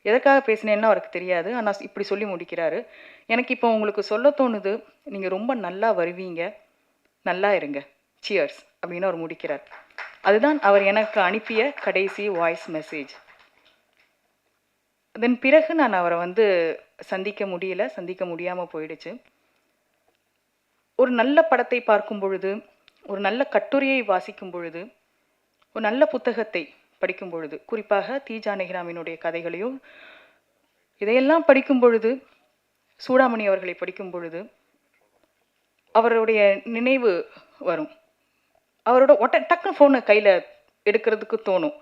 எதற்காக பேசினேன்னு அவருக்கு தெரியாது. ஆனா இப்படி சொல்லி முடிக்கிறாரு. எனக்கு இப்போ உங்களுக்கு சொல்ல தோணுது, நீங்க ரொம்ப நல்லா வருவீங்க. நல்லா இருங்க. சியர்ஸ் அப்படின்னு அவர் முடிக்கிறார். அதுதான் அவர் எனக்கு அனுப்பிய கடைசி வாய்ஸ் மெசேஜ். அதன் பிறகு நான் அவரை வந்து சந்திக்க முடியல. சந்திக்க முடியாம போயிடுச்சு. ஒரு நல்ல படத்தை பார்க்கும் பொழுது, ஒரு நல்ல கட்டுரையை வாசிக்கும் பொழுது, ஒரு நல்ல புத்தகத்தை படிக்கும் பொழுது, குறிப்பாக தி. ஜானகிராமினுடைய கதைகளையும் இதையெல்லாம் படிக்கும் பொழுது, சூடாமணி அவர்களை படிக்கும் பொழுது, அவருடைய நினைவு வரும். அவரோட டக்குன்னு ஃபோனை கையில் எடுக்கிறதுக்கு தோணும்.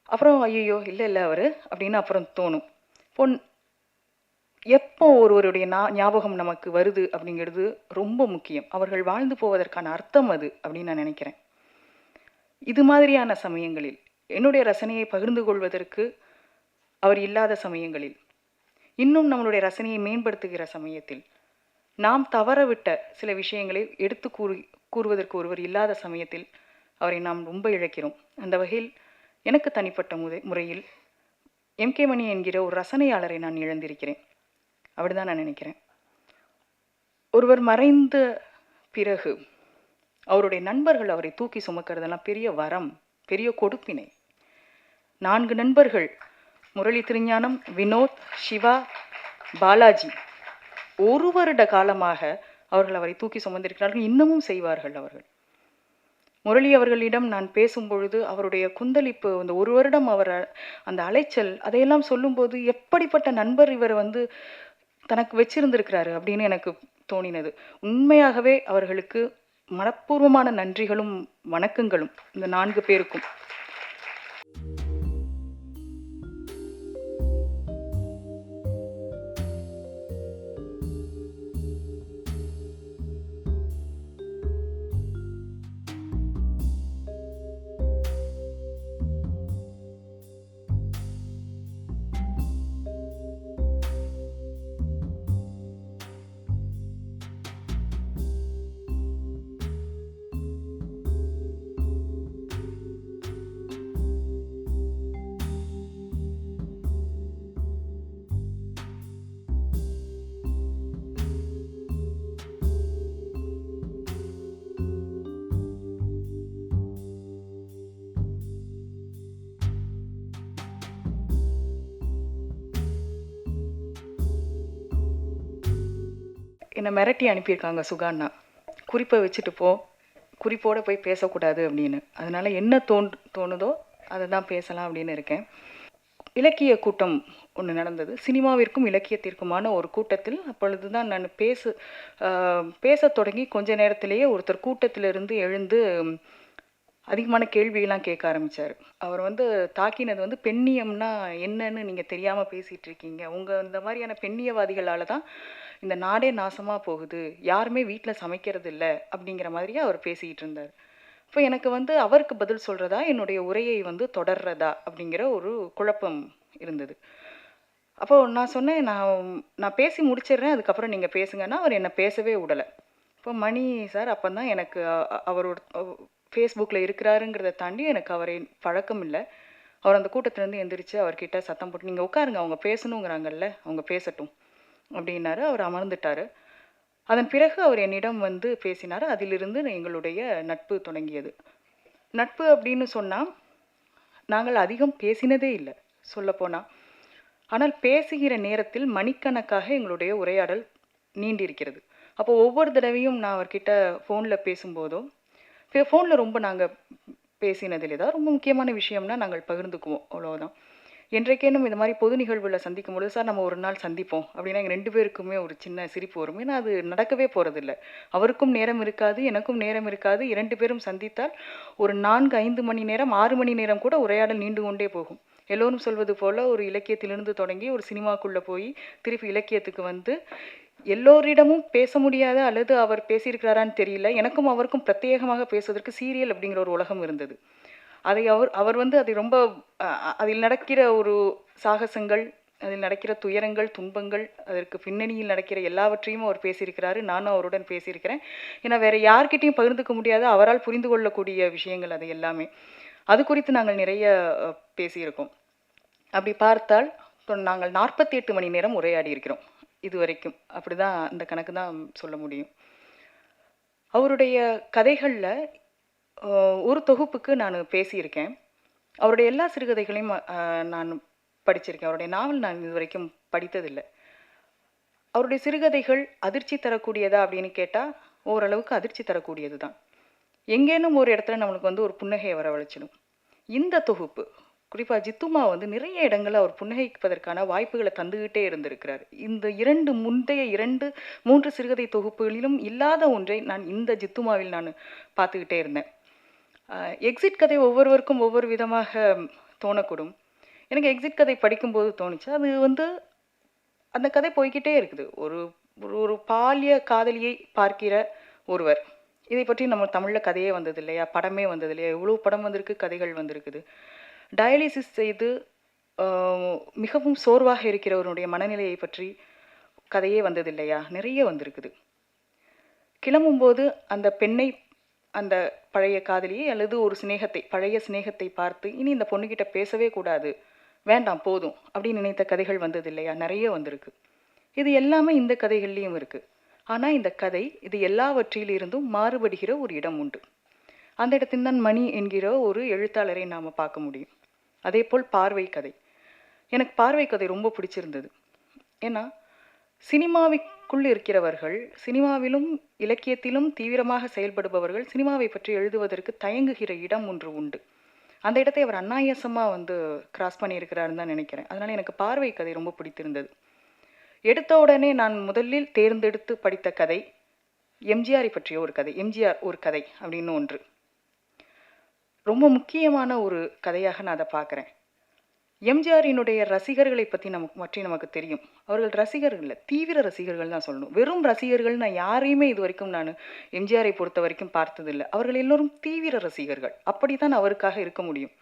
அப்புறம் ஐயோ இல்லை அவர் அப்படின்னு அப்புறம் தோணும். பொன் எப்போ ஒருவருடைய ஞாபகம் நமக்கு வருது அப்படிங்கிறது ரொம்ப முக்கியம். அவர்கள் வாழ்ந்து போவதற்கான அர்த்தம் அது அப்படின்னு நான் நினைக்கிறேன். இது மாதிரியான சமயங்களில் என்னுடைய ரசனையை பகிர்ந்து கொள்வதற்கு அவர் இல்லாத சமயங்களில், இன்னும் நம்மளுடைய ரசனையை மேம்படுத்துகிற சமயத்தில், நாம் தவறவிட்ட சில விஷயங்களை எடுத்து கூறுவதற்கு ஒருவர் இல்லாத சமயத்தில் அவரை நாம் ரொம்ப இழக்கிறோம். அந்த வகையில் எனக்கு தனிப்பட்ட முறையில் எம்.கே. மணி என்கிற ஒரு ரசனையாளரை நான் இழந்திருக்கிறேன். அப்படிதான் நான் நினைக்கிறேன். ஒருவர் மறைந்த பிறகு அவருடைய நண்பர்கள் அவரை தூக்கி சுமக்கிறதெல்லாம் பெரிய வரம், பெரிய கொடுப்பினை. 4 நண்பர்கள், முரளி திருஞானம், வினோத், சிவா, பாலாஜி, 1 வருட காலமாக அவர்கள் அவரை தூக்கி சுமந்திருக்கிறார்கள். இன்னமும் செய்வார்கள் அவர்கள். முரளி அவர்களிடம் நான் பேசும் பொழுது அவருடைய குந்தளிப்பு, அந்த 1 வருடம் அவர் அந்த அலைச்சல், அதையெல்லாம் சொல்லும்போது எப்படிப்பட்ட நண்பர் இவர் வந்து தனக்கு வச்சிருந்திருக்கிறாரு அப்படின்னு எனக்கு தோணினது. உண்மையாகவே அவர்களுக்கு மனப்பூர்வமான நன்றிகளும் வணக்கங்களும் இந்த 4 பேருக்கும். என்னை மிரட்டி அனுப்பியிருக்காங்க சுகாண்ணா. குறிப்பை வச்சுட்டு போ, குறிப்போடு போய் பேசக்கூடாது அப்படின்னு. அதனால் என்ன தோணுதோ அதை தான் பேசலாம் அப்படின்னு இருக்கேன். இலக்கிய கூட்டம் ஒன்று நடந்தது. சினிமாவிற்கும் இலக்கியத்திற்குமான ஒரு கூட்டத்தில். அப்பொழுது தான் நான் பேச தொடங்கி கொஞ்ச நேரத்திலேயே ஒருத்தர் கூட்டத்திலிருந்து எழுந்து அதிகமான கேள்வியெல்லாம் கேட்க ஆரம்பித்தார். அவர் வந்து தாக்கினது வந்து பெண்ணியம்னா என்னன்னு நீங்கள் தெரியாமல் பேசிகிட்டு இருக்கீங்க, உங்கள் இந்த மாதிரியான பெண்ணியவாதிகளால் தான் இந்த நாடே நாசமாக போகுது, யாருமே வீட்டில் சமைக்கிறது இல்லை அப்படிங்கிற மாதிரியே அவர் பேசிக்கிட்டு இருந்தார். இப்போ எனக்கு வந்து அவருக்கு பதில் சொல்கிறதா என்னுடைய உரையை வந்து தொடர்றதா அப்படிங்கிற ஒரு குழப்பம் இருந்தது. அப்போது நான் சொன்னேன், நான் பேசி முடிச்சிடுறேன், அதுக்கப்புறம் நீங்கள் பேசுங்கன்னா அவர் என்னை பேசவே விடலை. இப்போ மணி சார் அப்போ தான் எனக்கு அவரோட ஃபேஸ்புக்கில் இருக்கிறாருங்கிறத தாண்டி எனக்கு அவரை பழக்கம் இல்லை. அவர் அந்த கூட்டத்திலேருந்து எந்திரிச்சு அவர்கிட்ட சத்தம் போட்டு, நீங்கள் உட்காருங்க, அவங்க பேசணுங்கிறாங்கல்ல, அவங்க பேசட்டும் அப்படின்னாரு. அவர் அமர்ந்துட்டார். அதன் பிறகு அவர் என்னிடம் வந்து பேசினார். அதிலிருந்து எங்களுடைய நட்பு தொடங்கியது. நட்பு அப்படின்னு சொன்னால் நாங்கள் அதிகம் பேசினதே இல்லை சொல்லப்போனால். ஆனால் பேசுகிற நேரத்தில் மணிக்கணக்காக எங்களுடைய உரையாடல் நீண்டிருக்கிறது. அப்போ ஒவ்வொரு தடவையும் நான் அவர்கிட்ட ஃபோனில் பேசும்போதோ, ஃபோனில் ரொம்ப நாங்கள் பேசினதில் ஏதாவது ரொம்ப முக்கியமான விஷயம்னா நாங்கள் பகிர்ந்துக்குவோம், அவ்வளோதான். என்றைக்கேனும் இந்த மாதிரி பொது நிகழ்வில் சந்திக்கும் பொழுது, சார் நம்ம ஒரு நாள் சந்திப்போம் அப்படின்னா எங்கள் 2 பேருக்குமே ஒரு சின்ன சிரிப்பு வரும். ஏன்னா அது நடக்கவே போகிறதில்ல. அவருக்கும் நேரம் இருக்காது, எனக்கும் நேரம் இருக்காது. 2 பேரும் சந்தித்தால் ஒரு 4-5 மணி நேரம், 6 மணி நேரம் கூட உரையாடல் நீண்டு கொண்டே போகும். எல்லோரும் சொல்வது போல் ஒரு இலக்கியத்திலிருந்து தொடங்கி ஒரு சினிமாக்குள்ளே போய் திருப்பி இலக்கியத்துக்கு வந்து எல்லோரிடமும் பேச முடியாத, அல்லது அவர் பேசியிருக்கிறாரான்னு தெரியல, எனக்கும் அவருக்கும் பிரத்யேகமாக பேசுவதற்கு சீரியல் அப்படிங்கிற ஒரு உலகம் இருந்தது. அதை அவர் வந்து அதை ரொம்ப அதில் நடக்கிற ஒரு சாகசங்கள், அதில் நடக்கிற துயரங்கள், துன்பங்கள், அதற்கு பின்னணியில் நடக்கிற எல்லாவற்றையும் அவர் பேசியிருக்கிறாரு. நானும் அவருடன் பேசியிருக்கிறேன். ஏன்னா வேறு யார்கிட்டையும் பகிர்ந்துக்க முடியாத, அவரால் புரிந்து கொள்ளக்கூடிய விஷயங்கள் அது எல்லாமே. அது குறித்து நாங்கள் நிறைய பேசியிருக்கோம். அப்படி பார்த்தால் நாங்கள் 48 மணி நேரம் உரையாடி இருக்கிறோம் இதுவரைக்கும். அப்படிதான் அந்த கணக்கு தான் சொல்ல முடியும். அவருடைய கதைகளில் ஒரு தொகுப்புக்கு நான் பேசியிருக்கேன். அவருடைய எல்லா சிறுகதைகளையும் நான் படிச்சிருக்கேன். அவருடைய நாவல் நான் இதுவரைக்கும் படித்ததில்லை. அவருடைய சிறுகதைகள் அதிர்ச்சி தரக்கூடியதா அப்படின்னு கேட்டால் ஓரளவுக்கு அதிர்ச்சி தரக்கூடியது தான். எங்கேனும் ஒரு இடத்துல நம்மளுக்கு வந்து ஒரு புன்னகையை வரவழைச்சிடும். இந்த தொகுப்பு குறிப்பாக ஜித்துமா வந்து நிறைய இடங்களில் அவர் புன்னகைப்பதற்கான வாய்ப்புகளை தந்துக்கிட்டே இருந்திருக்கிறார். இந்த முந்தைய 2-3 சிறுகதை தொகுப்புகளிலும் இல்லாத ஒன்றை நான் இந்த ஜித்துமாவில் நான் பார்த்துக்கிட்டே இருந்தேன். எக்ஸிட் கதை ஒவ்வொருவருக்கும் ஒவ்வொரு விதமாக தோணக்கூடும். எனக்கு எக்ஸிட் கதை படிக்கும்போது தோணுச்சு, அது வந்து அந்த கதை போய்கிட்டே இருக்குது. ஒரு ஒரு பாலிய காதலியை பார்க்கிற ஒருவர், இதை பற்றி நம்ம தமிழில் கதையே வந்தது இல்லையா, படமே வந்தது இல்லையா, எவ்வளோ படம் வந்திருக்கு, கதைகள் வந்திருக்குது. டயாலிசிஸ் செய்து மிகவும் சோர்வாக இருக்கிறவருடைய மனநிலையை பற்றி கதையே வந்தது இல்லையா, நிறைய வந்திருக்குது. கிளம்பும்போது அந்த பெண்ணை, அந்த பழைய காதலியை அல்லது ஒரு பழைய சிநேகத்தை பார்த்து இனி இந்த பொண்ணுக்கிட்ட பேசவே கூடாது, வேண்டாம் போதும் அப்படின்னு நினைத்த கதைகள் வந்தது இல்லையா, நிறைய வந்திருக்கு. இது எல்லாமே இந்த கதைகள்லேயும் இருக்குது. ஆனால் இந்த கதை இது எல்லாவற்றிலிருந்தும் மாறுபடுகிற ஒரு இடம் உண்டு. அந்த இடத்தில்தான் மணி என்கிற ஒரு எழுத்தாளரை நாம் பார்க்க முடியும். அதே போல் பார்வை கதை. எனக்கு பார்வை கதை ரொம்ப பிடிச்சிருந்தது. ஏன்னா சினிமாவுக்குள் இருக்கிறவர்கள், சினிமாவிலும் இலக்கியத்திலும் தீவிரமாக செயல்படுபவர்கள் சினிமாவை பற்றி எழுதுவதற்கு தயங்குகிற இடம் ஒன்று உண்டு. அந்த இடத்தை அவர் அநாயாசமாக வந்து கிராஸ் பண்ணியிருக்கிறாருன்னு தான் நினைக்கிறேன். அதனால் எனக்கு பார்வை கதை ரொம்ப பிடித்திருந்தது. எடுத்த உடனே நான் முதலில் தேர்ந்தெடுத்து படித்த கதை எம்ஜிஆரை பற்றிய ஒரு கதை. எம்ஜிஆர் ஒரு கதை அப்படின்னு ஒன்று ரொம்ப முக்கியமான ஒரு கதையாக நான் அதை பார்க்குறேன். எம்ஜிஆரினுடைய ரசிகர்களை பற்றி நமக்கு தெரியும். அவர்கள் ரசிகர்கள் இல்லை, தீவிர ரசிகர்கள் தான் சொல்லணும். வெறும் ரசிகர்கள் நான் யாரையுமே இது வரைக்கும் நான் எம்ஜிஆரை பொறுத்த வரைக்கும் பார்த்ததில்லை. அவர்கள் எல்லோரும் தீவிர ரசிகர்கள். அப்படி தான் அவருக்காக இருக்க முடியும்.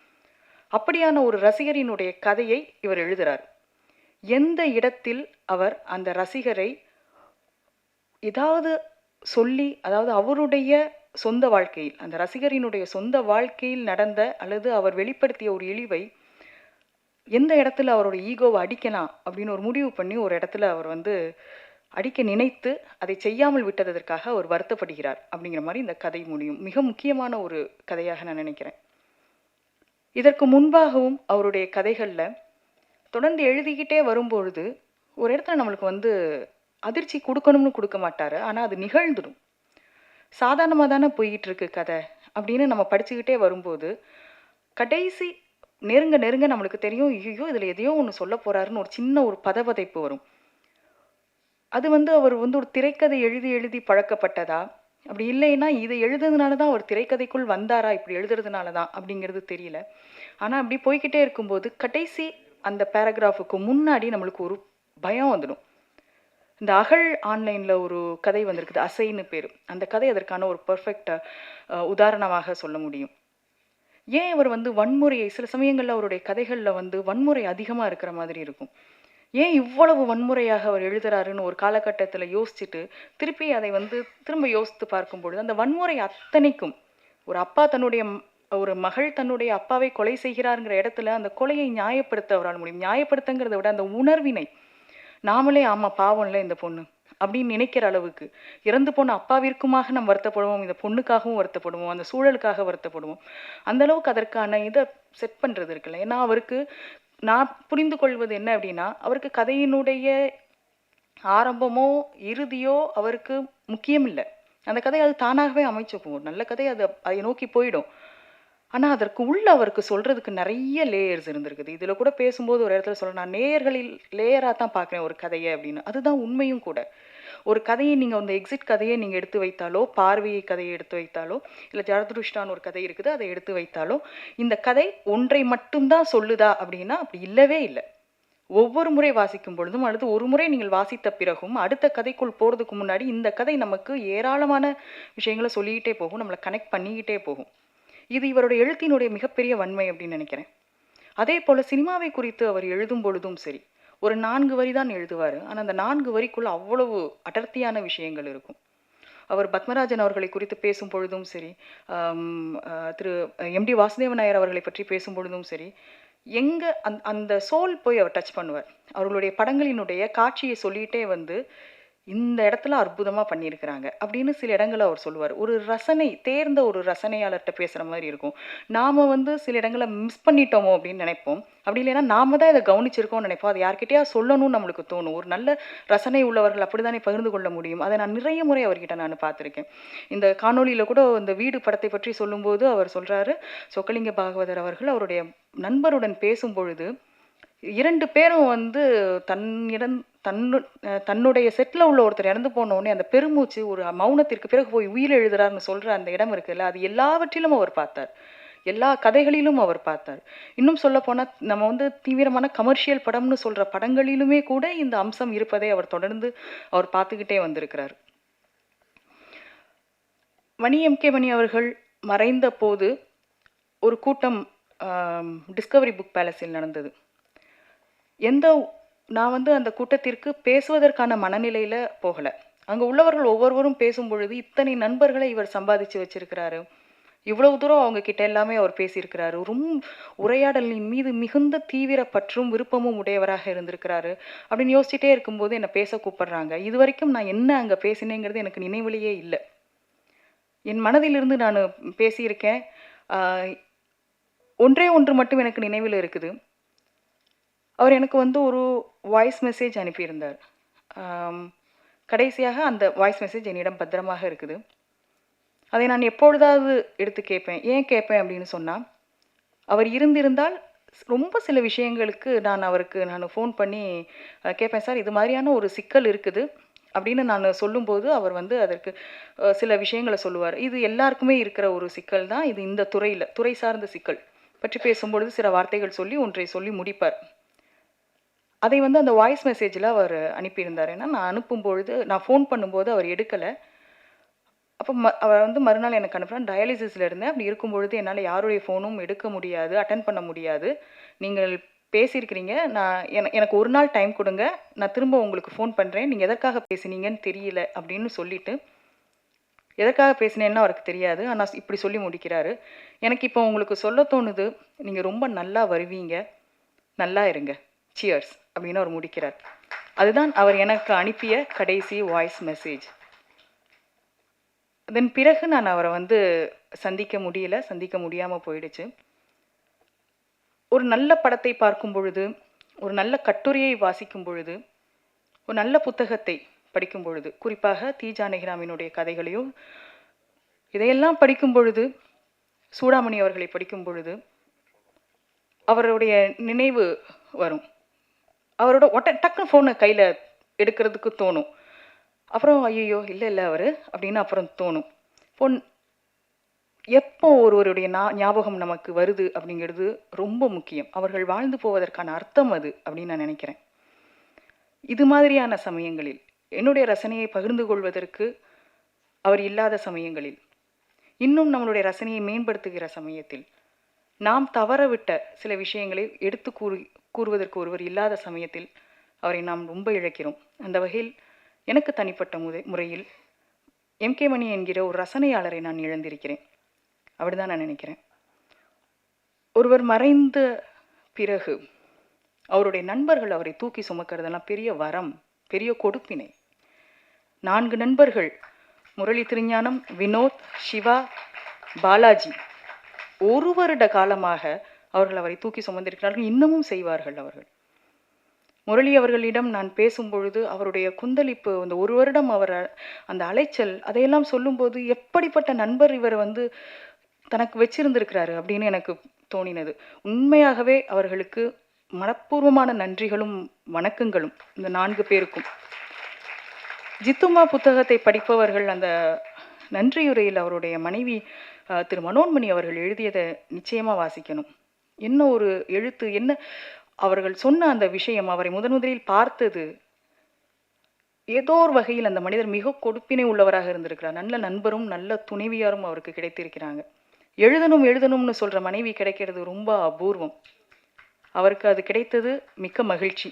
அப்படியான ஒரு ரசிகரினுடைய கதையை இவர் எழுதுகிறார். எந்த இடத்தில் அவர் அந்த ரசிகரை ஏதாவது சொல்லி, அதாவது அவருடைய சொந்த வாழ்க்கையில், அந்த ரசிகரினுடைய சொந்த வாழ்க்கையில் நடந்த அல்லது அவர் வெளிப்படுத்திய ஒரு இழிவை எந்த இடத்துல அவரோட ஈகோவை அடிக்கலாம் அப்படின்னு ஒரு முடிவு பண்ணி ஒரு இடத்துல அவர் வந்து அடிக்க நினைத்து அதை செய்யாமல் விட்டதற்காக அவர் வருத்தப்படுகிறார் அப்படிங்கிற மாதிரி இந்த கதை முடியும். மிக முக்கியமான ஒரு கதையாக நான் நினைக்கிறேன். இதற்கு முன்பாகவும் அவருடைய கதைகளில் தொடர்ந்து எழுதிக்கிட்டே வரும்பொழுது ஒரு இடத்துல நம்மளுக்கு வந்து அதிர்ச்சி கொடுக்கணும்னு கொடுக்க மாட்டார். ஆனால் அது நிகழ்ந்துடும். சாதாரணமாக தானே போய்கிட்டு இருக்கு கதை அப்படின்னு நம்ம படிச்சுக்கிட்டே வரும்போது கடைசி நெருங்க நெருங்க நம்மளுக்கு தெரியும், ஐயோ இதில் எதையோ ஒன்று சொல்ல போகிறாருன்னு ஒரு சின்ன ஒரு பதவதைப்பு வரும். அது வந்து அவர் வந்து ஒரு திரைக்கதை எழுதி எழுதி பழக்கப்பட்டதா, அப்படி இல்லைன்னா இதை எழுதுறதுனால தான் அவர் திரைக்கதைக்குள் வந்தாரா, இப்படி எழுதுறதுனால தான் அப்படிங்கிறது தெரியல. ஆனால் அப்படி போய்கிட்டே இருக்கும்போது கடைசி அந்த பேராகிராஃபுக்கு முன்னாடி நம்மளுக்கு ஒரு பயம் வந்துடும். இந்த அகழ் ஆன்லைனில் ஒரு கதை வந்திருக்குது, அசைன்னு பேர். அந்த கதை அதற்கான ஒரு பர்ஃபெக்ட் உதாரணமாக சொல்ல முடியும். ஏன் அவர் வந்து வன்முறையை, சில சமயங்களில் அவருடைய கதைகளில் வந்து வன்முறை அதிகமாக இருக்கிற மாதிரி இருக்கும். ஏன் இவ்வளவு வன்முறையாக அவர் எழுதுறாருன்னு ஒரு காலகட்டத்தில் யோசிச்சுட்டு திருப்பி அதை வந்து திரும்ப யோசித்து பார்க்கும் பொழுது அந்த வன்முறை அத்தனைக்கும் ஒரு அப்பா தன்னுடைய ஒரு மகள் தன்னுடைய அப்பாவை கொலை செய்கிறாருங்கிற இடத்துல அந்த கொலையை நியாயப்படுத்த அவரால் முடியும். நியாயப்படுத்துங்கிறத விட அந்த உணர்வினை நாமளே ஆமாம் பாவம்ல இந்த பொண்ணு அப்படின்னு நினைக்கிற அளவுக்கு, இறந்து போன அப்பாவிற்குமாக நம்ம வருத்தப்படுவோம், இந்த பொண்ணுக்காகவும் வருத்தப்படுவோம், அந்த சூழலுக்காக வருத்தப்படுவோம். அந்த அளவுக்கு அதற்கான இதை செட் பண்ணுறது இருக்குல்ல. ஏன்னா அவருக்கு நான் புரிந்து கொள்வது என்ன அப்படின்னா, அவருக்கு கதையினுடைய ஆரம்பமோ இறுதியோ அவருக்கு முக்கியம் இல்லை. அந்த கதை அது தானாகவே அமைச்சு போகும். நல்ல கதை அது அதை நோக்கி போயிடும். ஆனால் அதற்கு உள்ள அவருக்கு சொல்கிறதுக்கு நிறைய லேயர்ஸ் இருந்திருக்குது. இதில் கூட பேசும்போது ஒரு இடத்துல சொல்ல, நான் லேயர்களில் லேயராக தான் பார்க்குறேன் ஒரு கதையை அப்படின்னு. அதுதான் உண்மையும் கூட. ஒரு கதையை நீங்கள் அந்த எக்ஸிட் கதையை நீங்கள் எடுத்து வைத்தாலோ, பார்வையை கதையை எடுத்து வைத்தாலோ, இல்லை ஜரதுருஷ்டான்னு ஒரு கதை இருக்குது அதை எடுத்து வைத்தாலோ, இந்த கதை ஒன்றை மட்டும்தான் சொல்லுதா அப்படின்னா அப்படி இல்லவே இல்லை. ஒவ்வொரு முறை வாசிக்கும் பொழுதும் அல்லது ஒரு முறை நீங்கள் வாசித்த பிறகும் அடுத்த கதைக்குள் போகிறதுக்கு முன்னாடி இந்த கதை நமக்கு ஏராளமான விஷயங்களை சொல்லிக்கிட்டே போகும், நம்மளை கனெக்ட் பண்ணிக்கிட்டே போகும். இது இவருடைய எழுத்தினுடைய மிகப்பெரிய வன்மை அப்படின்னு நினைக்கிறேன். அதே போல் சினிமாவை குறித்து அவர் எழுதும் பொழுதும் சரி, ஒரு 4 வரி தான் எழுதுவார். ஆனால் அந்த 4 வரிக்குள்ள அவ்வளவு அடர்த்தியான விஷயங்கள் இருக்கும். அவர் பத்மராஜன் அவர்களை குறித்து பேசும் பொழுதும் சரி, திரு எம்டி வாசுதேவன் நாயர் அவர்களை பற்றி பேசும் பொழுதும் சரி, எங்கே அந்த சோல் போய் அவர் டச் பண்ணுவார். அவர்களுடைய படங்களினுடைய காட்சியை சொல்லிகிட்டே வந்து இந்த இடத்துல அற்புதமாக பண்ணியிருக்கிறாங்க அப்படின்னு சில இடங்களை அவர் சொல்லுவார். ஒரு ரசனை தேர்ந்த ஒரு ரசனையாளர்கிட்ட பேசுகிற மாதிரி இருக்கும். நாம் வந்து சில இடங்களை மிஸ் பண்ணிட்டோமோ அப்படின்னு நினைப்போம். அப்படி இல்லைன்னா நாம தான் இதை கவனிச்சிருக்கோம்னு நினைப்போம். அது யார்கிட்டயா சொல்லணும்னு நம்மளுக்கு தோணும். ஒரு நல்ல ரசனை உள்ளவர்கள் அப்படி தானே பகிர்ந்து கொள்ள முடியும். அதை நான் நிறைய முறை அவர்கிட்ட நான் பார்த்துருக்கேன். இந்த காணொலியில் கூட இந்த வீடு படத்தை பற்றி சொல்லும்போது அவர் சொல்கிறாரு, சொக்கலிங்க பாகவதர் அவர்கள் அவருடைய நண்பருடன் பேசும் பொழுது 2 பேரும் வந்து தன்னுடைய செட்டில் உள்ள ஒருத்தர் இறந்து போன உடனே அந்த பெருமூச்சு ஒரு மௌனத்திற்கு பிறகு போய் உயிர் எழுதுறாருன்னு சொல்கிற அந்த இடம் இருக்குல்ல, அது எல்லாவற்றிலும் அவர் பார்த்தார். எல்லா கதைகளிலும் அவர் பார்த்தார். இன்னும் சொல்லப்போனால் நம்ம வந்து தீவிரமான கமர்ஷியல் படம்னு சொல்கிற படங்களிலுமே கூட இந்த அம்சம் இருப்பதை அவர் தொடர்ந்து அவர் பார்த்துக்கிட்டே வந்திருக்கிறார். மணி எம்.கே. மணி அவர்கள் மறைந்த போது ஒரு கூட்டம் டிஸ்கவரி புக் பேலஸில் நடந்தது. நான் வந்து அந்த கூட்டத்திற்கு பேசுவதற்கான மனநிலையில் போகலை. அங்கே உள்ளவர்கள் ஒவ்வொருவரும் பேசும் பொழுது இத்தனை நண்பர்களை இவர் சம்பாதிச்சு வச்சிருக்கிறாரு, இவ்வளவு தூரம் அவங்க கிட்ட எல்லாமே அவர் பேசியிருக்கிறாரு, ரொம்ப உரையாடலின் மீது மிகுந்த தீவிர பற்றும் விருப்பமும் உடையவராக இருந்திருக்கிறாரு அப்படின்னு யோசிச்சுட்டே இருக்கும்போது என்னை பேச கூப்பிடுறாங்க. இது வரைக்கும் நான் என்ன அங்கே பேசினேங்கிறது எனக்கு நினைவிலேயே இல்லை. என் மனதிலிருந்து நான் பேசியிருக்கேன். ஒன்று மட்டும் எனக்கு நினைவில் இருக்குது. அவர் எனக்கு வந்து ஒரு வாய்ஸ் மெசேஜ் அனுப்பியிருந்தார். கடைசியாக அந்த வாய்ஸ் மெசேஜ் என்னிடம் பத்திரமாக இருக்குது. அதை நான் எப்பொழுதாவது எடுத்து கேட்பேன். ஏன் கேட்பேன் அப்படின்னு சொன்னால், அவர் இருந்திருந்தால் ரொம்ப சில விஷயங்களுக்கு நான் ஃபோன் பண்ணி கேட்பேன், சார் இது மாதிரியான ஒரு சிக்கல் இருக்குது அப்படின்னு நான் சொல்லும்போது அவர் வந்து அதற்கு சில விஷயங்களை சொல்லுவார். இது எல்லாருக்குமே இருக்கிற ஒரு சிக்கல் தான் இது. இந்த துறை சார்ந்த சிக்கல் பற்றி பேசும்பொழுது சில வார்த்தைகள் சொல்லி ஒன்றை சொல்லி முடிப்பார். அதை வந்து அந்த வாய்ஸ் மெசேஜில் அவர் அனுப்பியிருந்தார். ஏன்னா நான் அனுப்பும்பொழுது நான் ஃபோன் பண்ணும்போது அவர் எடுக்கலை. அப்போ அவர் வந்து மறுநாள் எனக்கு அனுப்புகிறேன், டயாலிசிஸில் இருந்தேன், அப்படி இருக்கும்பொழுது என்னால் யாருடைய ஃபோனும் எடுக்க முடியாது, அட்டன் பண்ண முடியாது, நீங்கள் பேசியிருக்கிறீங்க, எனக்கு ஒரு நாள் டைம் கொடுங்க, நான் திரும்ப உங்களுக்கு ஃபோன் பண்ணுறேன், நீங்கள் எதற்காக பேசினீங்கன்னு தெரியல அப்படின்னு சொல்லிவிட்டு, எதற்காக பேசினேன்னு அவருக்கு தெரியாது, ஆனால் இப்படி சொல்லி முடிக்கிறாரு, எனக்கு இப்போ உங்களுக்கு சொல்ல தோணுது, நீங்கள் ரொம்ப நல்லா வருவீங்க, நல்லா இருங்க, சியர்ஸ் அப்படின்னு அவர் முடிக்கிறார். அதுதான் அவர் எனக்கு அனுப்பிய கடைசி வாய்ஸ் மெசேஜ். அதன் பிறகு நான் அவரை வந்து சந்திக்க முடியாமல் போயிடுச்சு. ஒரு நல்ல படத்தை பார்க்கும் பொழுது, ஒரு நல்ல கட்டுரையை வாசிக்கும் பொழுது, ஒரு நல்ல புத்தகத்தை படிக்கும் பொழுது, குறிப்பாக தி. ஜானகிராமினுடைய கதைகளையோ இதையெல்லாம் படிக்கும் பொழுது, சூடாமணி அவர்களை படிக்கும் பொழுது அவருடைய நினைவு வரும். அவரோட டக்குன்னு ஃபோனை கையில் எடுக்கிறதுக்கு தோணும். அப்புறம் ஐயோ இல்லை அவர் அப்படின்னு அப்புறம் தோணும். எப்போ ஒருவருடைய ஞாபகம் நமக்கு வருது அப்படிங்கிறது ரொம்ப முக்கியம். அவர்கள் வாழ்ந்து போவதற்கான அர்த்தம் அது அப்படின்னு நான் நினைக்கிறேன். இது மாதிரியான சமயங்களில் என்னுடைய ரசனையை பகிர்ந்து கொள்வதற்கு அவர் இல்லாத சமயங்களில், இன்னும் நம்மளுடைய ரசனையை மேம்படுத்துகிற சமயத்தில், நாம் தவறவிட்ட சில விஷயங்களை எடுத்து கூறுவதற்கு ஒருவர் இல்லாத சமயத்தில் அவரை நாம் ரொம்ப இழக்கிறோம். அந்த வகையில் எனக்கு தனிப்பட்ட முறையில் எம்.கே. மணி என்கிற ஒரு ரசனையாளரை நான் இழந்திருக்கிறேன். அப்படிதான் நான் நினைக்கிறேன். ஒருவர் மறைந்த பிறகு அவருடைய நண்பர்கள் அவரை தூக்கி சுமக்கிறதெல்லாம் பெரிய வரம், பெரிய கொடுப்பினை. 4 நண்பர்கள், முரளி திருஞானம், வினோத், சிவா, பாலாஜி, 1 வருட காலமாக அவர்கள் அவரை தூக்கி சுமந்திருக்கிறார்கள், இன்னமும் செய்வார்கள் அவர்கள். முரளி அவர்களிடம் நான் பேசும்பொழுது அவருடைய கொந்தளிப்பு, அந்த 1 வருடம் அவர் அந்த அலைச்சல், அதையெல்லாம் சொல்லும்போது எப்படிப்பட்ட நண்பர் இவர் வந்து தனக்கு வச்சிருந்திருக்கிறாரு அப்படின்னு எனக்கு தோணினது. உண்மையாகவே அவர்களுக்கு மனப்பூர்வமான நன்றிகளும் வணக்கங்களும் இந்த 4 பேருக்கும். ஜித்துமா புத்தகத்தை படிப்பவர்கள் அந்த நன்றியுரையில் அவருடைய மனைவி திரு மனோன்மணி அவர்கள் எழுதியதை நிச்சயமாக வாசிக்கணும். என்ன ஒரு எழுத்து, என்ன அவர்கள் சொன்ன அந்த விஷயம், அவரை முதலில் பார்த்தது, ஏதோ ஒரு வகையில் அந்த மனிதர் மிக கொடுப்பினை உள்ளவராக இருந்திருக்கிறார். நல்ல நண்பரும் நல்ல துணைவியாரும் அவருக்கு கிடைத்திருக்கிறாங்க. எழுதணும்னு சொல்கிற மனைவி கிடைக்கிறது ரொம்ப அபூர்வம். அவருக்கு அது கிடைத்தது மிக்க மகிழ்ச்சி.